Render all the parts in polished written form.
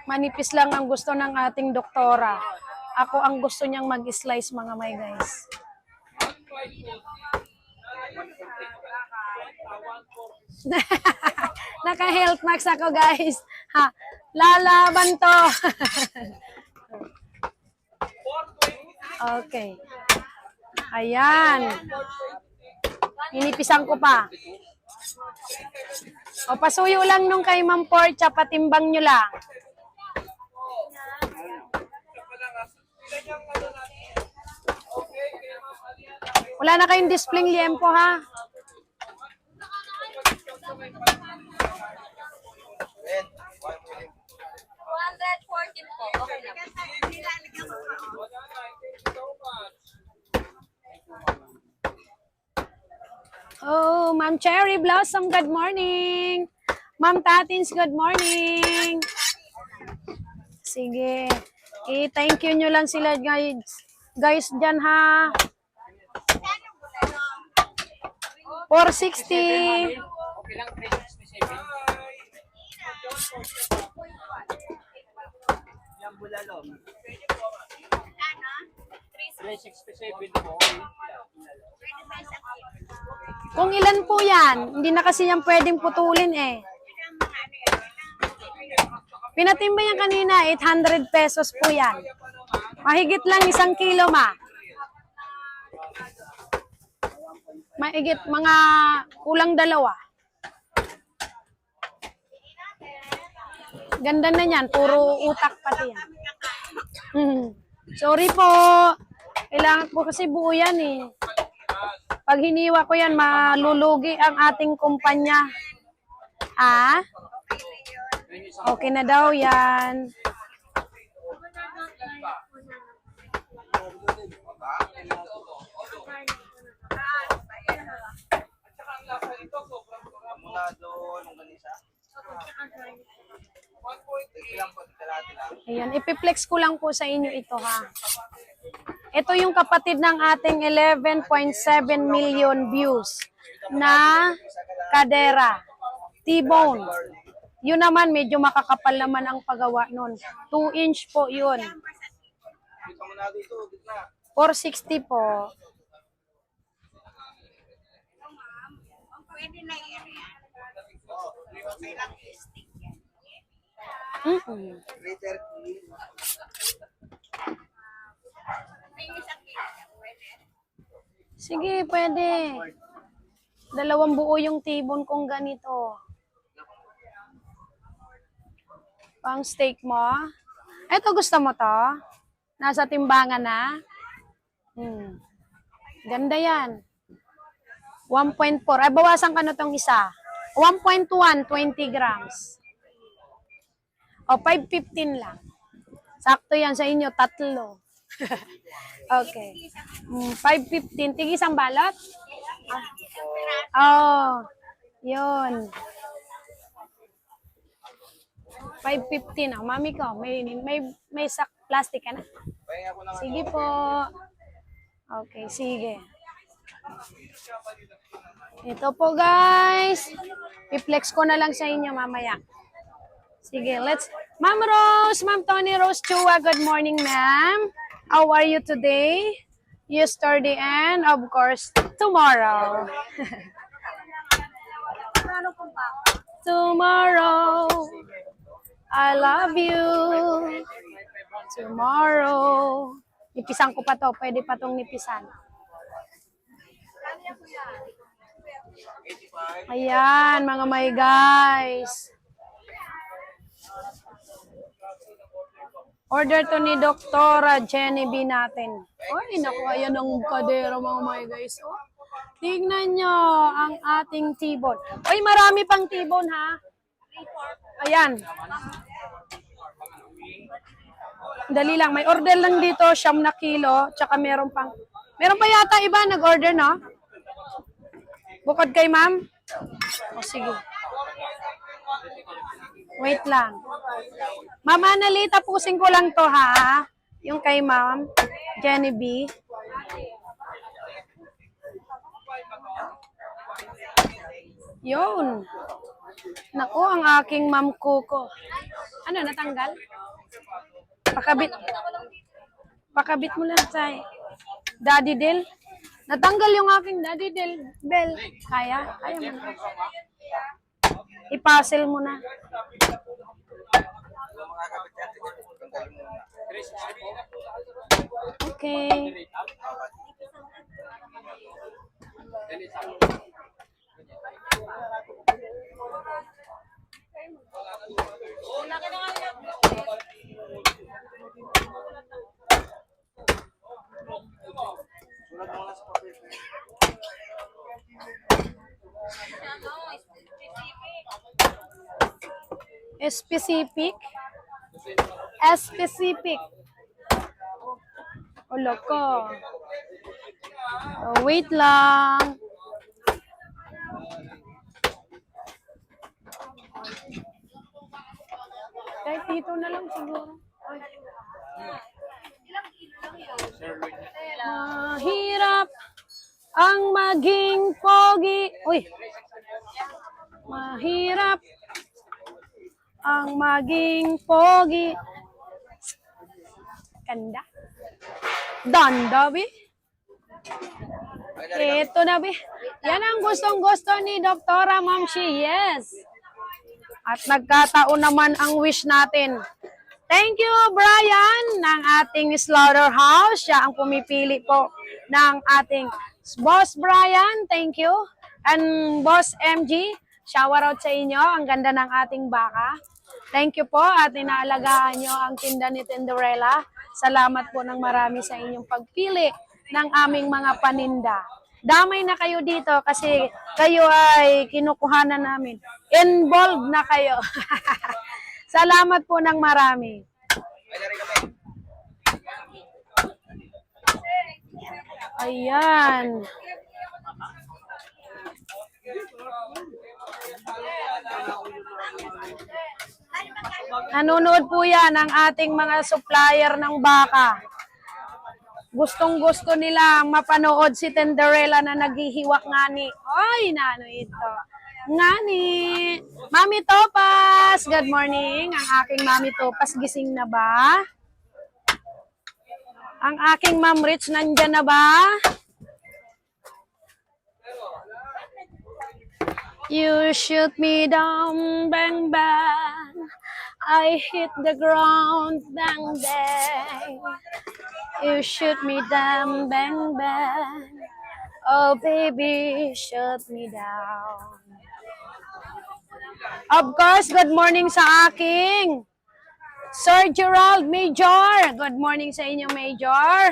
Manipis lang ang gusto ng ating doktora. Ako ang gusto niyang mag-slice mga may guys. Naka-health mask ako guys. Ha, lalaban to. Okay. Ayan. Inipisan ko pa. O, pasuyo lang nung kay Ma'am Portia, patimbang nyo lang. Wala na kayong display liempo ha. 114 po. Okay lang. Oh, Ma'am Cherry Blossom, good morning. Ma'am Tatins, good morning. Sige. I-thank you nyo lang sila guys. Guys dyan ha. 460. Okay lang, 367. Yung bulalo. 367 po. Kung ilan po yan, hindi na kasi yan pwedeng putulin eh. Pinatimba yan kanina, 800 pesos po yan. Mahigit lang 1 kilo ma. Mahigit mga kulang 2. Ganda na yan, puro utak pati yan. Sorry po. Kailangan po kasi buo yan eh. Pag hiniwa ko yan, malulugi ang ating kumpanya. Ah? Okay na daw yan. Ayan, ipiplex ko lang po sa inyo ito ha. Ito yung kapatid ng ating 11.7 million views na kadera. T-bone. Yun naman, medyo makakapal naman ang paggawa nun. 2 inch po yun. 460 po. Sige, pwede. 2 buo yung tibon kong ganito. Pang steak mo. Eto, gusto mo to? Nasa timbangan na? Ganda yan. 1.4. Ay, bawasan ka na tong isa. 1.1, 20 grams. O, 5.15 lang. Sakto yan sa inyo, 3. Okay. 5.15. Tig isang balot? Oh, yun. 5.15. Oh, mami ko, may sak plastic ka na? Sige po. Okay, sige. Ito po guys. I-flex ko na lang sa inyo mamaya. Sige, let's... Ma'am Rose, Ma'am Tony Rose Chua, good morning ma'am. How are you today? Yesterday and of course, tomorrow. Tomorrow, I love you. Tomorrow. Nipisan ko pa to, pwede pa tong nipisan. Ayan, mga my guys. Order to ni Doktora Jenny B natin. Ay, naku, ayan ang kadero mga my guys. Oh, tignan nyo ang ating tibon. Ay, marami pang tibon ha. Ayan. Dali lang, may order lang dito, 9 kilo, tsaka meron pa yata iba nag-order, no? Bukod kay ma'am? O, sige. Wait lang. Ma'am Annalyn, tapusin ko lang to, ha? Yung kay ma'am, Jenny B. Yun. Naku, ang aking Ma'am Coco. Ano, natanggal? Pakabit. Pakabit mo lang, Chay. Daddy Del. Natanggal yung aking Daddy Del. Bell. Kaya? Kaya mo na. I-puzzle mo na. 360 po. Okay. Specific. Specific. Ulo ko. Oh, wait lang. Kahit dito na lang siguro. Ay. Mahirap ang maging pogi. Uy. Mahirap ang maging pogi. Ganda. Danda, bi. Ito na, bi. Yan ang gustong-gusto ni Doktora Mamshi. Yes. At nagkataon naman ang wish natin. Thank you, Brian, ng ating slaughterhouse. Siya ang pumipili po ng ating Boss Brian. Thank you. And Boss MG, shower out sa inyo. Ang ganda ng ating baka. Thank you po at inaalagaan nyo ang tinda ni Tinderella. Salamat po ng marami sa inyong pagpili ng aming mga paninda. Damay na kayo dito kasi kayo ay kinukuhanan namin. Involved na kayo. Salamat po ng marami. Ayan. Nanonood po yan ang ating mga supplier ng baka. Gustong-gusto nila mapanood si Tinderella na naghihiwak ngani. Ay, nano ito. Ngani. Mami Topas, good morning. Ang aking Mami Topas, gising na ba? Ang aking Ma'am Rich, nandyan na ba? You shoot me down, bang, bang. I hit the ground, bang, bang. You shoot me down, bang, bang. Oh, baby, shoot me down. Of course, good morning sa aking Sir Gerald Major. Good morning sa inyo, Major.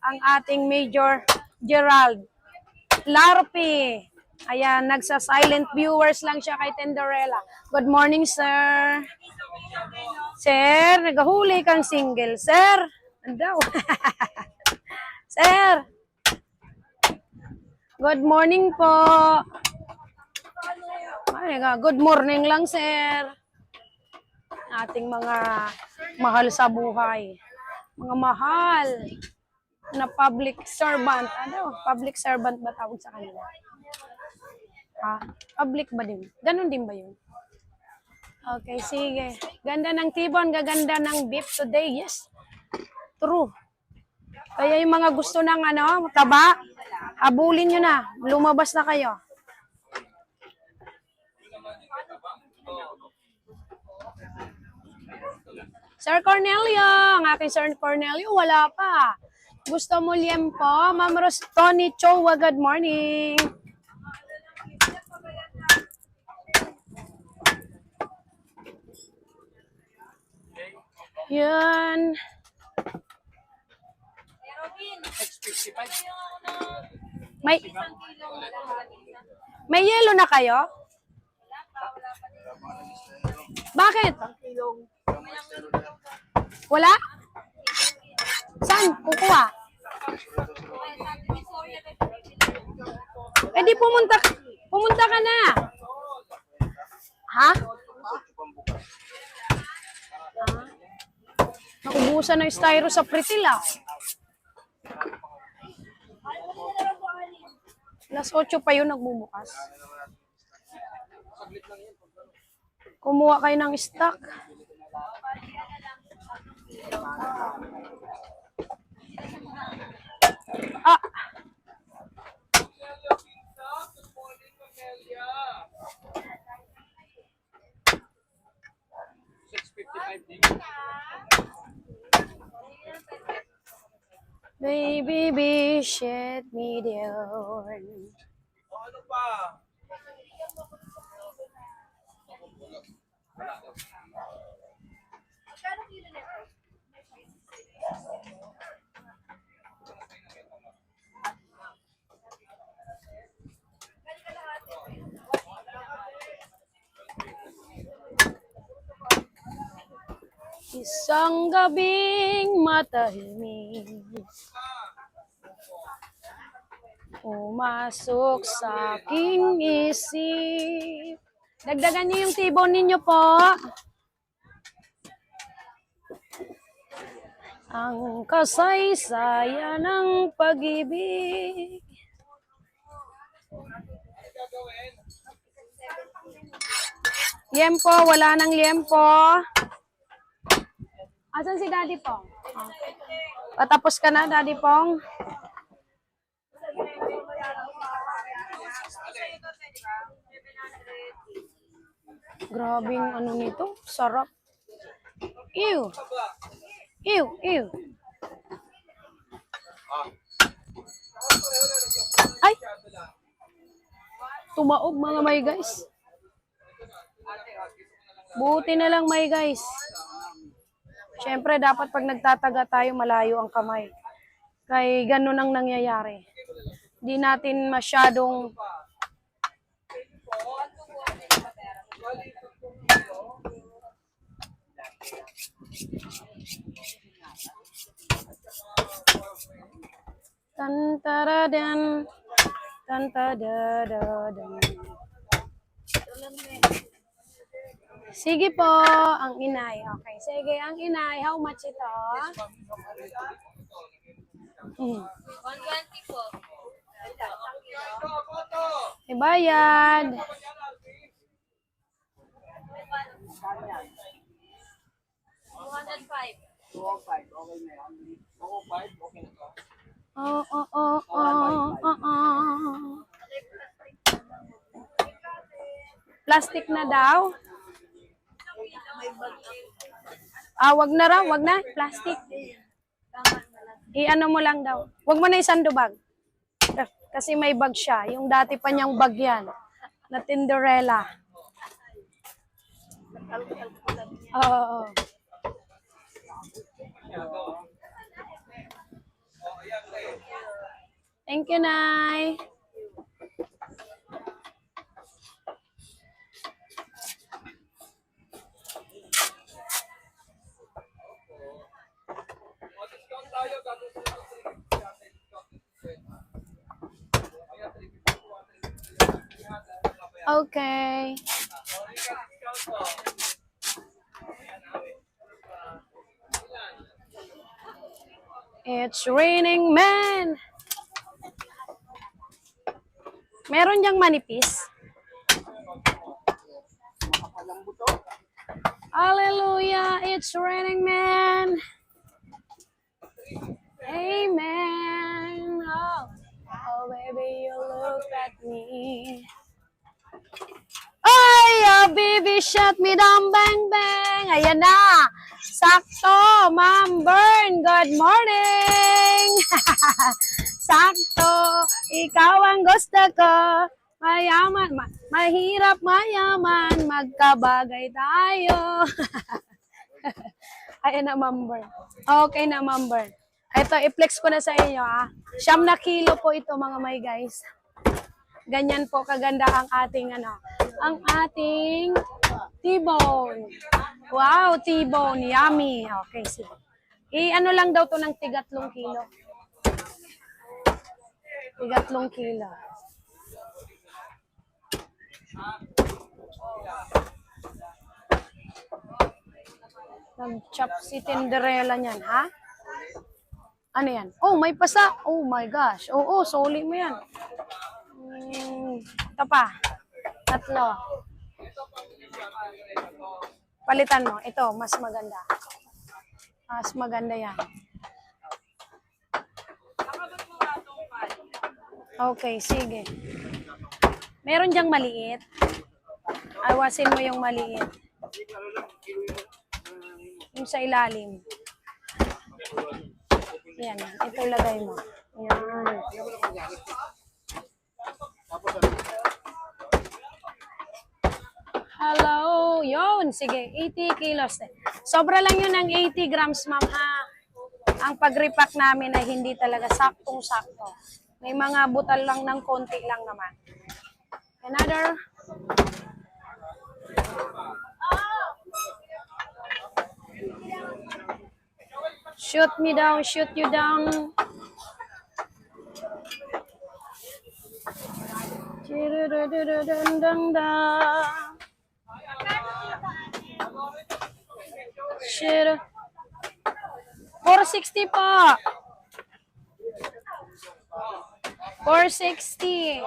Ang ating Major Gerald Larpi. Ayan, nagsa-silent viewers lang siya kay Tinderella. Good morning, sir. Sir, nagahuli kang single. Sir, ano daw? Sir, good morning po. Ay, good morning lang, sir. Ating mga mahal sa buhay. Mga mahal na public servant. Ano? Public servant ba tawag sa kanila? Ha? Public ba din? Ganon din ba yun? Okay, sige. Ganda ng tibon, gaganda ng beef today. Yes. True. Kaya yung mga gusto ng ano, taba, habulin nyo na. Lumabas na kayo. Sir Cornelio, ang aking Sir Cornelio, wala pa. Gusto mo liempo? Ma'am Rostoni Chowa, good morning. Yan. 655. May yelo na kayo? Bakit? Wala? Saan? Kukuha? Eh di pumunta ka na. Ha? Naubusan ng styro sa Pritil ah. Alas 8 pa yun nagbubukas. Kumuha kayo ng stock. Ah, 655 din. baby, be shit me down. Ano pa? Isang gabing matahimik, pumasok sa aking isip. Dagdagan niyo yung tibon ninyo po. Ang kasaysayan ng pag-ibig. Liempo, wala nang liempo. Asan si Daddy Pong? Oh. Patapos ka na, Daddy Pong? Grabing ano nito, sarap. Ew. Ew, ew. Ay! Tumaog mga may guys. Buti na lang may guys. Siyempre, dapat pag nagtataga tayo, malayo ang kamay. Kaya ganun ang nangyayari. Hindi natin masyadong tantaradan, tantadadadan. Sige po, ang inay. Okay, sige, ang inay. How much ito? 120 po. Ibayad. 205. 205, okay na yan. 205, okay na to. Oh, oh, oh, oh, oh, oh. Plastic na daw. Wag na raw, wag na. Plastic. I-ano mo lang daw. Wag mo na isandubag. Kasi may bag siya. Yung dati pa niyang bag yan. Na Tinderella. Oo. Thank you, Nay. Okay. It's raining men. Meron diyang manipis. Hallelujah, it's raining men. Amen. Oh, oh baby, you look at me. Ay, baby, shut me down, bang, bang. Ayan na. Sakto, Ma'am Bern. Good morning. Sakto, ikaw ang gusto ko. Mayaman, mahirap mayaman, magkabagay tayo. Ayan na, Ma'am Bern. Okay na, Ma'am Bern. Ito, i-flex ko na sa inyo, ah. 9 kilo po ito, mga may guys. Ganyan po kaganda ang ating ang ating T-bone. Wow, T-bone, yummy. Okay, sige. I-ano lang daw to ng tigatlong kilo. Tigatlong kilo. Nag-chop si Tinderella niyan, ha? Ano yan? Oh, may pasa. Oh my gosh. Oo, soli mo yan. Ito pa. 3. Palitan mo. Ito, mas maganda. Mas maganda yan. Okay, sige. Meron diyang maliit. Awasin mo yung maliit. Yung sa ilalim. Yan. Ito ilagay mo. Yan. Hello. Yun. Sige. 80 kilos. Sobra lang yun ng 80 grams, ma'am, ha? Ang pag-repack namin ay hindi talaga saktong-sakto. May mga butal lang ng konti lang naman. Another. Shoot me down, shoot you down. Shit. 460 po. 460.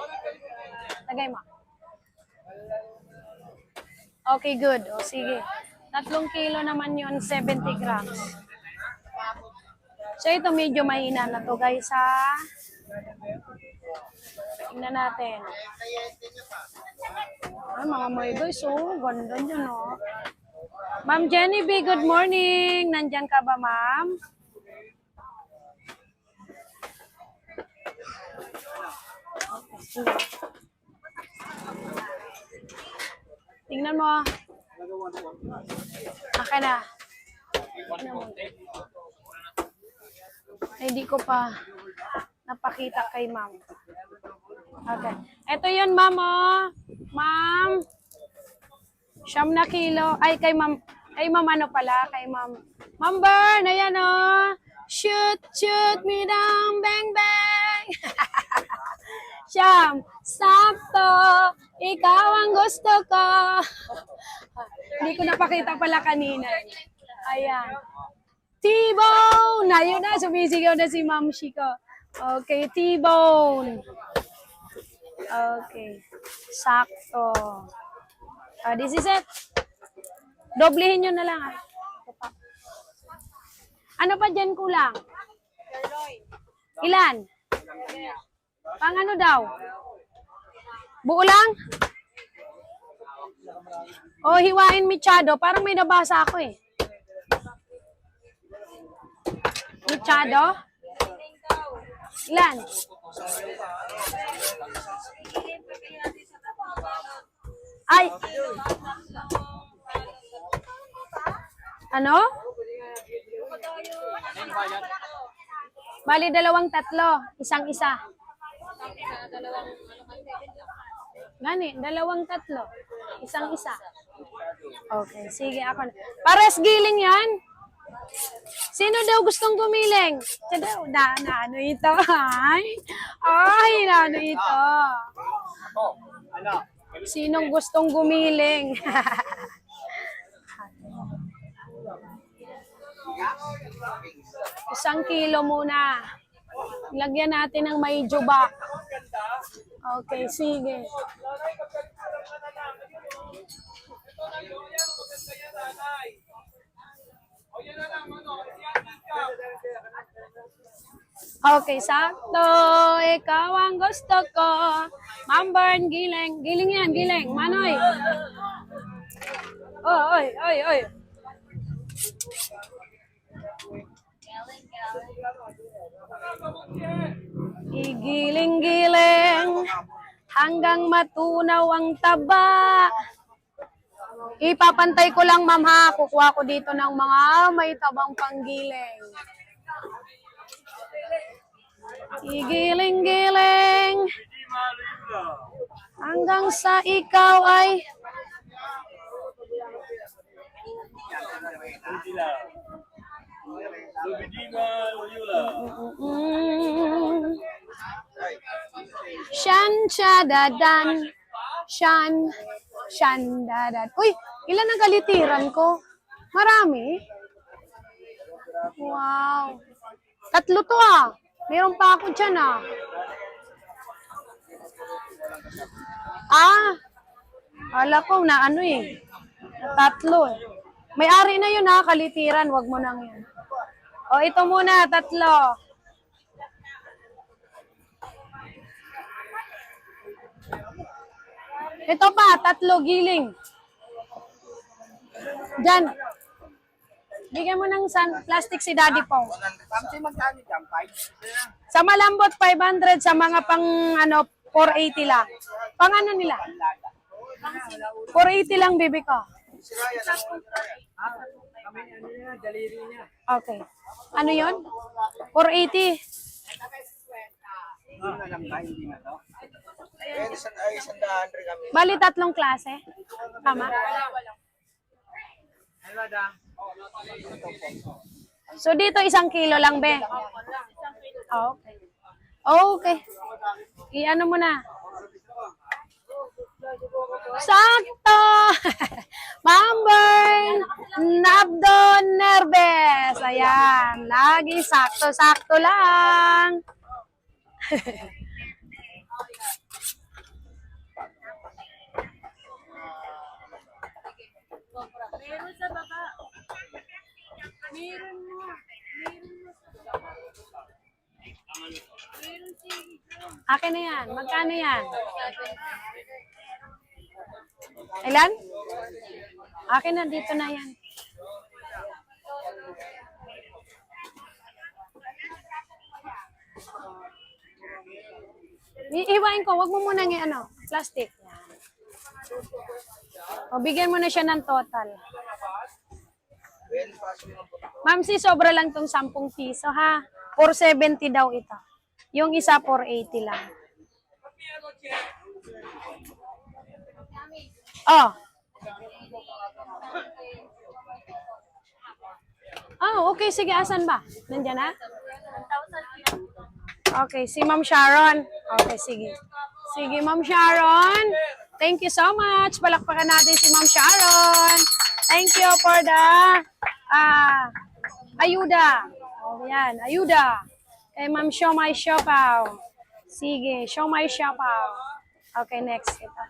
Lagay mo. Okay, good. O, sige. 3 kilo naman yun, 70 grams. So, ito medyo mahina na to, guys, ha? Tingnan natin. Ay, mga may guys, oh. Ganda nyo, no? Ma'am Jenny B, good morning. Nandyan ka ba, ma'am? Okay, sige. Tingnan mo. Okay na. Tingnan mo. Hindi ko pa napakita kay ma'am. Okay. Ito yun, ma'am, oh. Ma'am. 9 kilo. Ay, kay ma'am. Kay ma'am ano pala? Kay ma'am. Ma'am Bern, ayan, oh. Shoot, shoot me down, bang, bang. Siyam, sakto. Ikaw ang gusto ko. Hindi ko napakita pala kanina. Ayan. T-Bone! Ayun na, sumisigaw na si Ma'am Shiko. Okay, T-Bone. Okay. Sakto. This is it. Doblehin nyo na lang. Ah. Ano pa dyan kulang? Ilan? Pang ano daw? Buo lang? O, hiwain michado. Parang may nabasa ako eh. Michado? Ilan? Ay! Ano? Bali, 2 tatlo. 1 isa. Gani, 2 tatlo. 1 isa. Okay, sige ako na. Pares giling yan? Sino daw gustong gumiling? Siya daw, na ano ito? Ay, na ano ito? Sinong gustong gumiling? 1 kilo muna. Lagyan natin ng may jubak. Okay, sige. Okay, sakto. Ikaw ang gusto ko. Ma'am Bern, giling. Giling yan, giling. Manoy. Oy, oy, oy. Igiling-giling hanggang matunaw ang taba. Ipapantay ko lang, ma'am, ha. Kukuha ko dito ng mga may tabang panggiling. Igiling-giling hanggang sa ikaw ay Shan chadadan. Shan dadan. Uy, ilan ang kalitiran ko? Marami. Wow. 3 to ah. Meron pa ako dyan ah. Ah. Hala ko na ano eh. Tatlo eh. May-ari na yun ha, kalitiran. Wag mo nang yun. O, ito muna, tatlo. Ito pa, tatlo giling. Diyan. Bigyan mo ng plastic si Daddy Pong. Kamsi magkano dyan? 5? Sa malambot, 500. Sa mga pang, 480 lang. Pang ano nila? 480 lang, bibi ko. Kami ano niya, daliri niya. Okay. Ano yon? 480. Hindi na lang ba? Hindi na to? Bali, tatlong klase. Tama? Ay, wala. So, dito 1 kilo lang, be. Okay. Okay. I-ano mo na. Sakto! Mamburn! Nabdon Nerves! Ayan. Lagi sakto-sakto lang. Meron sa baka. Meron mo. Meron si Akin na yan. Magkano yan? Ilan? Akin na, dito na yan. Iiwain ko, wag mo munang plastic. Yan. O, bigyan mo na siya ng total. Ma'am, si sobra lang tong 10 piso, ha? 470 daw ito. Yung isa, 480 lang. Oh. Oh, okay. Sige, asan ba? Nandiyan na? Okay, si Ma'am Sharon. Okay, sige. Sige, Ma'am Sharon. Thank you so much. Palakpakan natin si Ma'am Sharon. Thank you for the ayuda. Oh, yan, ayuda. Kay Ma'am Show My Siopaw. Sige, Show My Siopaw. Okay, next. Ito.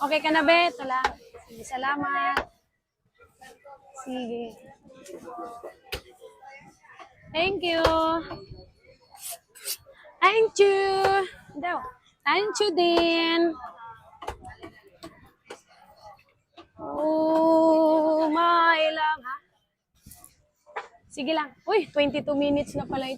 Okay ka na, be? Ito lang. Sige, salamat. Sige. Thank you. Thank you. Daw. Thank you din. Oh, my love, ha? Sige lang. Uy, 22 minutes na pala ito.